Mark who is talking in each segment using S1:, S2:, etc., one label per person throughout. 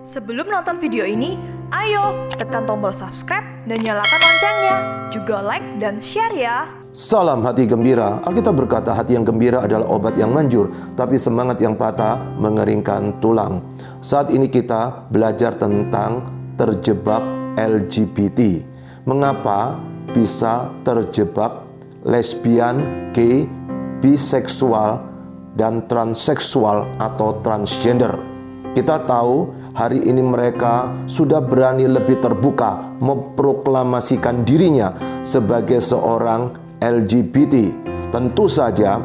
S1: Sebelum nonton video ini, ayo tekan tombol subscribe dan nyalakan loncengnya. Juga like dan share ya.
S2: Salam hati gembira. Alkitab berkata hati yang gembira adalah obat yang manjur, tapi semangat yang patah mengeringkan tulang. Saat ini kita belajar tentang terjebak LGBT. Mengapa bisa terjebak lesbian, gay, biseksual, dan transseksual atau transgender? Kita tahu hari ini mereka sudah berani lebih terbuka memproklamasikan dirinya sebagai seorang LGBT. Tentu saja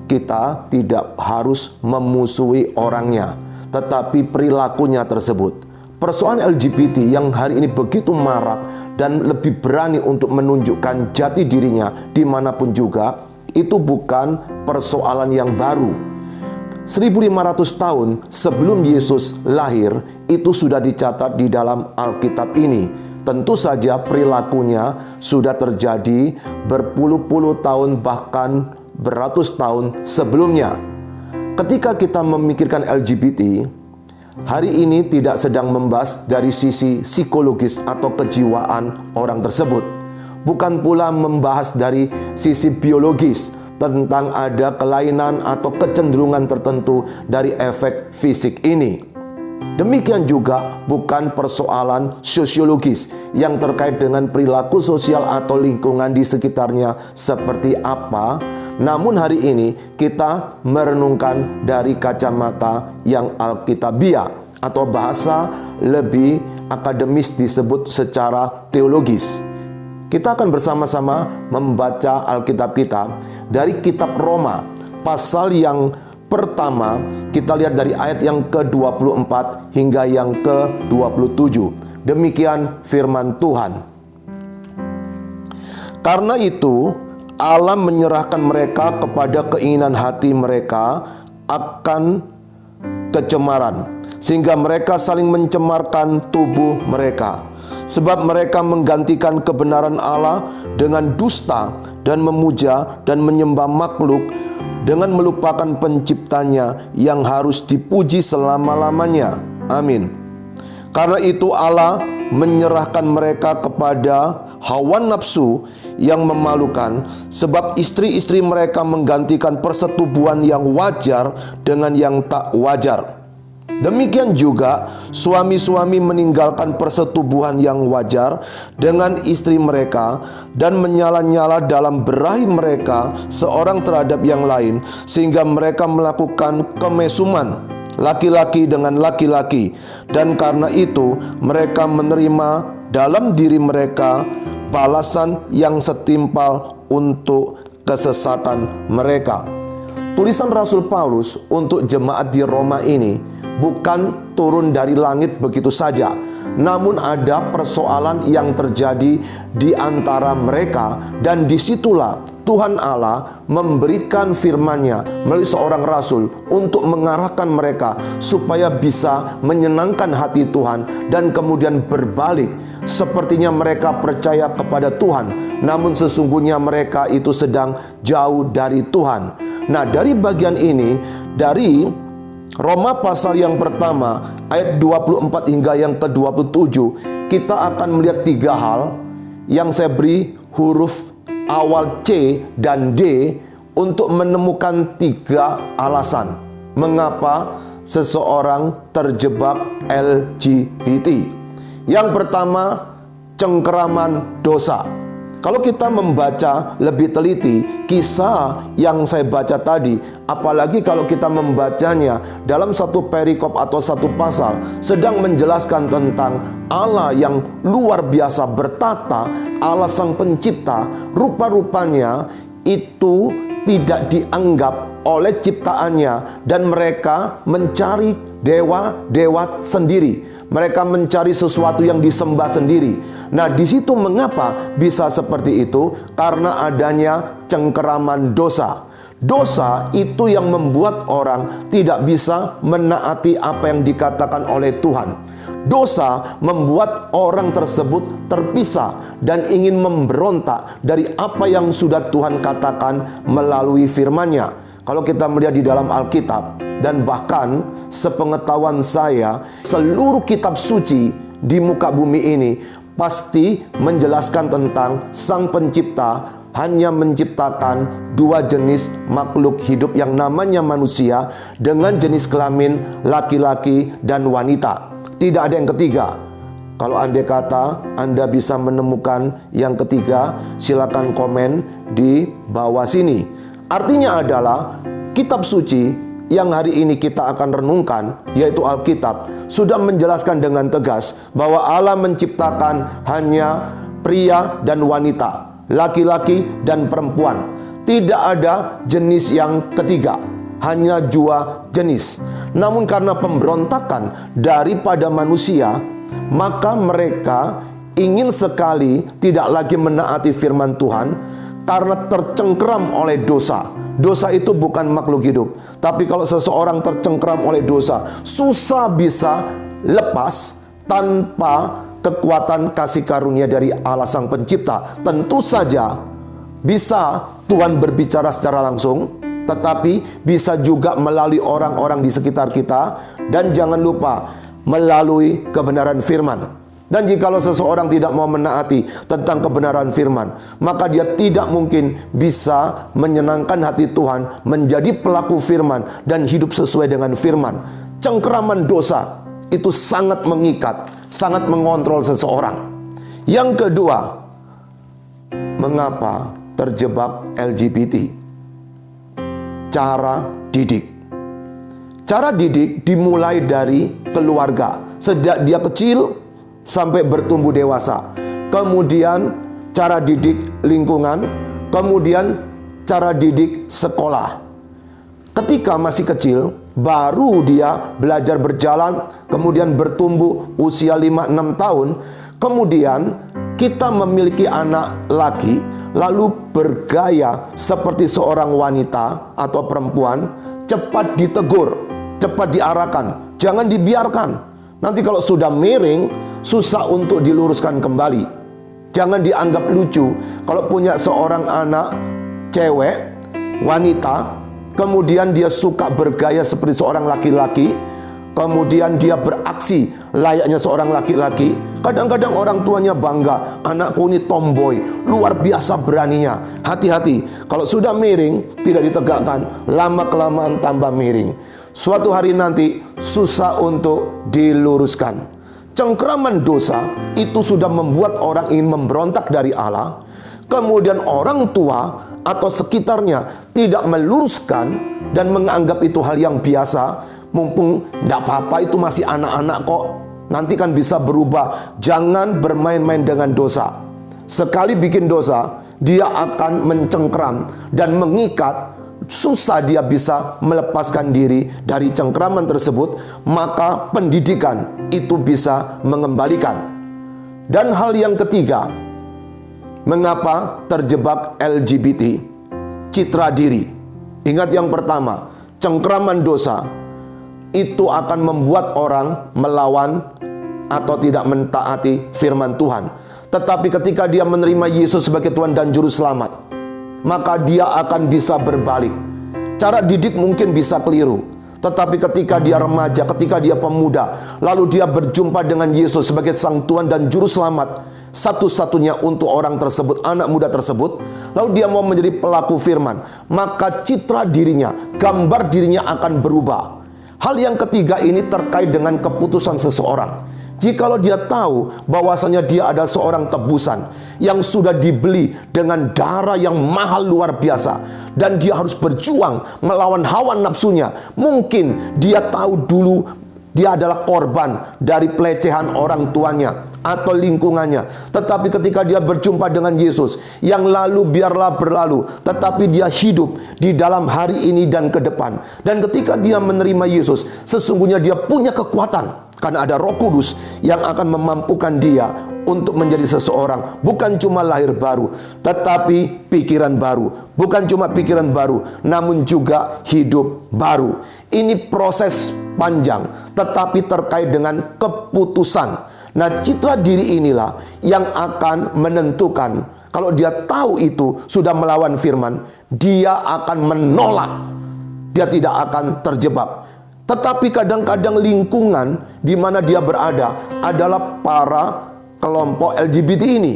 S2: kita tidak harus memusuhi orangnya, tetapi perilakunya tersebut. Persoalan LGBT yang hari ini begitu marak dan lebih berani untuk menunjukkan jati dirinya dimanapun juga, itu bukan persoalan yang baru. 1500 tahun sebelum Yesus lahir, itu sudah dicatat di dalam Alkitab ini. Tentu saja perilakunya sudah terjadi berpuluh-puluh tahun, bahkan beratus tahun sebelumnya. Ketika kita memikirkan LGBT, hari ini tidak sedang membahas dari sisi psikologis atau kejiwaan orang tersebut. Bukan pula membahas dari sisi biologis, tentang ada kelainan atau kecenderungan tertentu dari efek fisik ini. Demikian juga bukan persoalan sosiologis yang terkait dengan perilaku sosial atau lingkungan di sekitarnya seperti apa. Namun hari ini kita merenungkan dari kacamata yang alkitabiah, atau bahasa lebih akademis disebut secara teologis. Kita akan bersama-sama membaca Alkitab kita dari kitab Roma, pasal yang pertama. Kita lihat dari ayat yang ke-24 hingga yang ke-27. Demikian firman Tuhan. Karena itu, Allah menyerahkan mereka kepada keinginan hati mereka akan kecemaran, sehingga mereka saling mencemarkan tubuh mereka. Sebab mereka menggantikan kebenaran Allah dengan dusta dan memuja dan menyembah makhluk dengan melupakan penciptanya yang harus dipuji selama-lamanya. Amin. Karena itu Allah menyerahkan mereka kepada hawa nafsu yang memalukan, sebab istri-istri mereka menggantikan persetubuhan yang wajar dengan yang tak wajar. Demikian juga suami-suami meninggalkan persetubuhan yang wajar dengan istri mereka dan menyala-nyala dalam berahi mereka seorang terhadap yang lain, sehingga mereka melakukan kemesuman laki-laki dengan laki-laki, dan karena itu mereka menerima dalam diri mereka balasan yang setimpal untuk kesesatan mereka. Tulisan Rasul Paulus untuk jemaat di Roma ini bukan turun dari langit begitu saja, namun ada persoalan yang terjadi di antara mereka, dan disitulah Tuhan Allah memberikan firman-Nya melalui seorang rasul untuk mengarahkan mereka supaya bisa menyenangkan hati Tuhan, dan kemudian berbalik. Sepertinya mereka percaya kepada Tuhan, namun sesungguhnya mereka itu sedang jauh dari Tuhan. Nah, dari bagian ini, dari Roma pasal yang pertama ayat 24 hingga yang ke-27, kita akan melihat tiga hal yang saya beri huruf awal C dan D untuk menemukan tiga alasan mengapa seseorang terjebak LGBT. Yang pertama, cengkeraman dosa. Kalau kita membaca lebih teliti kisah yang saya baca tadi, apalagi kalau kita membacanya dalam satu perikop atau satu pasal, sedang menjelaskan tentang Allah yang luar biasa bertata, Allah sang pencipta, rupa-rupanya itu tidak dianggap oleh ciptaannya, dan mereka mencari dewa-dewa sendiri. Mereka mencari sesuatu yang disembah sendiri. Nah, di situ mengapa bisa seperti itu? Karena adanya cengkeraman dosa. Dosa itu yang membuat orang tidak bisa menaati apa yang dikatakan oleh Tuhan. Dosa membuat orang tersebut terpisah dan ingin memberontak dari apa yang sudah Tuhan katakan melalui firman-Nya. Kalau kita melihat di dalam Alkitab, dan bahkan sepengetahuan saya, seluruh kitab suci di muka bumi ini pasti menjelaskan tentang Sang Pencipta hanya menciptakan dua jenis makhluk hidup yang namanya manusia dengan jenis kelamin laki-laki dan wanita. Tidak ada yang ketiga. Kalau andai kata Anda bisa menemukan yang ketiga, silakan komen di bawah sini. Artinya adalah kitab suci yang hari ini kita akan renungkan, yaitu Alkitab, sudah menjelaskan dengan tegas bahwa Allah menciptakan hanya pria dan wanita, laki-laki dan perempuan. Tidak ada jenis yang ketiga, hanya dua jenis. Namun karena pemberontakan daripada manusia, maka mereka ingin sekali tidak lagi menaati firman Tuhan karena tercengkeram oleh dosa. Dosa itu bukan makhluk hidup, tapi kalau seseorang tercengkeram oleh dosa, susah bisa lepas tanpa kekuatan kasih karunia dari Allah Sang Pencipta. Tentu saja bisa Tuhan berbicara secara langsung, tetapi bisa juga melalui orang-orang di sekitar kita, dan jangan lupa melalui kebenaran firman. Dan jikalau seseorang tidak mau menaati tentang kebenaran firman, maka dia tidak mungkin bisa menyenangkan hati Tuhan, menjadi pelaku firman dan hidup sesuai dengan firman. Cengkeraman dosa itu sangat mengikat, sangat mengontrol seseorang. Yang kedua, mengapa terjebak LGBT? Cara didik. Cara didik dimulai dari keluarga, sejak dia kecil sampai bertumbuh dewasa. Kemudian cara didik lingkungan, kemudian cara didik sekolah. Ketika masih kecil, baru dia belajar berjalan, kemudian bertumbuh usia 5-6 tahun. Kemudian kita memiliki anak laki, lalu bergaya seperti seorang wanita atau perempuan, cepat ditegur, cepat diarahkan, jangan dibiarkan. Nanti kalau sudah miring, susah untuk diluruskan kembali. Jangan dianggap lucu kalau punya seorang anak cewek, wanita, kemudian dia suka bergaya seperti seorang laki-laki, kemudian dia beraksi layaknya seorang laki-laki. Kadang-kadang orang tuanya bangga, anakku ini tomboy, luar biasa beraninya. Hati-hati, kalau sudah miring, tidak ditegakkan, lama-kelamaan tambah miring. Suatu hari nanti susah untuk diluruskan. Cengkeraman dosa itu sudah membuat orang ingin memberontak dari Allah. Kemudian orang tua atau sekitarnya tidak meluruskan dan menganggap itu hal yang biasa. Mumpung tidak apa-apa, itu masih anak-anak kok, nanti kan bisa berubah. Jangan bermain-main dengan dosa. Sekali bikin dosa, dia akan mencengkeram dan mengikat. Susah dia bisa melepaskan diri dari cengkeraman tersebut. Maka pendidikan itu bisa mengembalikan. Dan hal yang ketiga, mengapa terjebak LGBT? Citra diri. Ingat yang pertama, cengkeraman dosa itu akan membuat orang melawan atau tidak mentaati firman Tuhan. Tetapi ketika dia menerima Yesus sebagai Tuhan dan Juru Selamat, maka dia akan bisa berbalik. Cara didik mungkin bisa keliru, tetapi ketika dia remaja, ketika dia pemuda, lalu dia berjumpa dengan Yesus sebagai Sang Tuhan dan Juru Selamat, satu-satunya untuk orang tersebut, anak muda tersebut, lalu dia mau menjadi pelaku firman, maka citra dirinya, gambar dirinya akan berubah. Hal yang ketiga ini terkait dengan keputusan seseorang. Jikalau dia tahu bahwasanya dia adalah seorang tebusan yang sudah dibeli dengan darah yang mahal luar biasa, dan dia harus berjuang melawan hawa nafsunya. Mungkin dia tahu dulu dia adalah korban dari pelecehan orang tuanya atau lingkungannya, tetapi ketika dia berjumpa dengan Yesus, yang lalu biarlah berlalu, tetapi dia hidup di dalam hari ini dan ke depan. Dan ketika dia menerima Yesus, sesungguhnya dia punya kekuatan, karena ada Roh Kudus yang akan memampukan dia untuk menjadi seseorang, bukan cuma lahir baru, tetapi pikiran baru. Bukan cuma pikiran baru, namun juga hidup baru. Ini proses panjang, tetapi terkait dengan keputusan. Nah, citra diri inilah yang akan menentukan. Kalau dia tahu itu sudah melawan firman, dia akan menolak dia tidak akan terjebak. Tetapi kadang-kadang lingkungan di mana dia berada adalah para kelompok LGBT ini.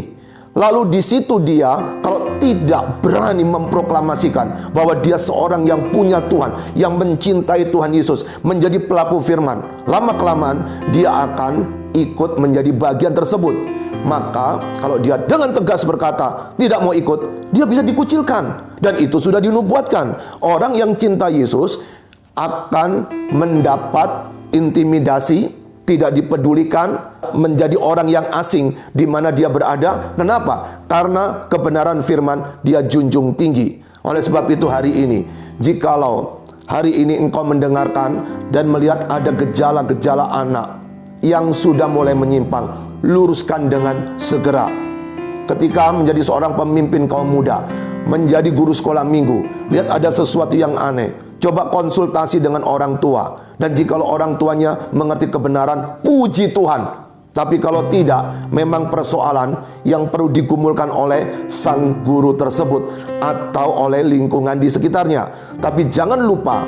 S2: Lalu di situ dia kalau tidak berani memproklamasikan bahwa dia seorang yang punya Tuhan, yang mencintai Tuhan Yesus, menjadi pelaku firman, lama-kelamaan dia akan ikut menjadi bagian tersebut. Maka kalau dia dengan tegas berkata tidak mau ikut, dia bisa dikucilkan. Dan itu sudah dinubuatkan. Orang yang cinta Yesus akan mendapat intimidasi, tidak dipedulikan, menjadi orang yang asing di mana dia berada. Kenapa? Karena kebenaran firman dia junjung tinggi. Oleh sebab itu hari ini, jikalau hari ini engkau mendengarkan dan melihat ada gejala-gejala anak yang sudah mulai menyimpang, luruskan dengan segera. Ketika menjadi seorang pemimpin kaum muda, menjadi guru sekolah minggu, lihat ada sesuatu yang aneh, coba konsultasi dengan orang tua. Dan jikalau orang tuanya mengerti kebenaran, puji Tuhan. Tapi kalau tidak, memang persoalan yang perlu digumulkan oleh sang guru tersebut atau oleh lingkungan di sekitarnya. Tapi jangan lupa,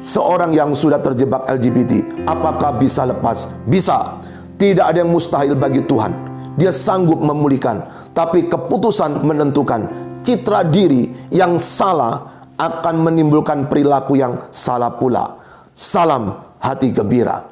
S2: seorang yang sudah terjebak LGBT, apakah bisa lepas? Bisa. Tidak ada yang mustahil bagi Tuhan. Dia sanggup memulihkan. Tapi keputusan menentukan. Citra diri yang salah akan menimbulkan perilaku yang salah pula. Salam hati gembira.